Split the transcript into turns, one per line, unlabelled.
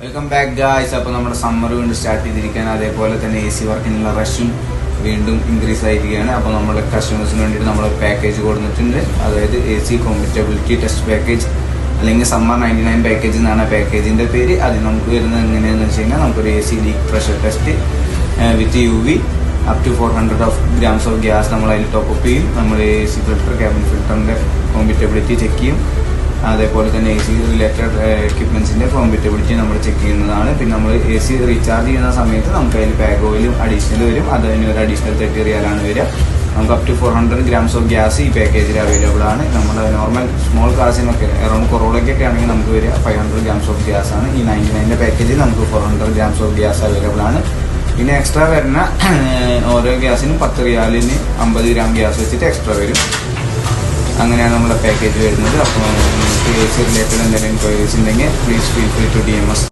Welcome back guys. അപ്പോൾ നമ്മുടെ summer വീണ്ടും സ്റ്റാർട്ട് ചെയ്തിരിക്കുകയാണ്. അതേപോലെ തന്നെ AC വർക്കിനുള്ള റഷും വീണ്ടും ഇൻക്രീസ് ആയിരിക്കുകയാണ്. അപ്പോൾ നമ്മുടെ കസ്റ്റമേഴ്സിന് വേണ്ടിയിട്ട് നമ്മൾ പാക്കേജ് കൊടുത്തിട്ടുണ്ട്. അതായത് AC കോമ്പറ്റബിലിറ്റി ടെസ്റ്റ് പാക്കേജ് അല്ലെങ്കിൽ സമ്മർ 99 പാക്കേജ് എന്നാണ് പാക്കേജിൻ്റെ പേര്. അത് നമുക്ക് വരുന്നത് എങ്ങനെയാണെന്ന് വെച്ച് കഴിഞ്ഞാൽ നമുക്കൊരു AC leak pressure test with UV up to 400 grams of gas നമ്മൾ അതിൽ ടോപ്പ് ചെയ്യും. നമ്മൾ AC ഫിൽറ്റർ, ക്യാബിൻ ഫിൽറ്ററിൻ്റെ കോമ്പറ്റബിലിറ്റി ചെക്ക് ചെയ്യും. അതേപോലെ തന്നെ AC റിലേറ്റഡ് എക്യുപ്മെൻസിൻ്റെ കോമ്പറ്റബിലിറ്റി നമ്മൾ ചെക്ക് ചെയ്യുന്നതാണ്. പിന്നെ നമ്മൾ AC റീചാർജ് ചെയ്യുന്ന സമയത്ത് നമുക്ക് അതിൽ പാക്ക് ഓയിലും അഡീഷണൽ വരും. അതിന് ഒരു അഡീഷണൽ 30 റിയാലാണ് വരിക. നമുക്ക് up to 400 grams of gas ഈ പാക്കേജിൽ അവൈലബിൾ ആണ്. നമ്മുടെ നോർമൽ സ്മോൾ കാർസിനൊക്കെ അറൗണ്ട് കൊറോളയ്ക്കൊക്കെ ആണെങ്കിൽ നമുക്ക് വരിക 500 grams ഓഫ് ഗ്യാസ് ആണ്. ഈ 99 പാക്കേജിൽ നമുക്ക് 400 grams ഓഫ് ഗ്യാസ് അവൈലബിൾ ആണ്. പിന്നെ എക്സ്ട്രാ വരുന്ന ഓരോ ഗ്യാസിനും 10 റിയാലിന് 50 gram ഗ്യാസ് വെച്ചിട്ട് എക്സ്ട്രാ വരും. അങ്ങനെയാണ് നമ്മുടെ പാക്കേജ് വരുന്നത്. അപ്പോൾ നിങ്ങൾക്ക് AC റിലേറ്റഡ് എന്തെങ്കിലും എൻക്വയറീസ് ഉണ്ടെങ്കിൽ please feel free to DM us.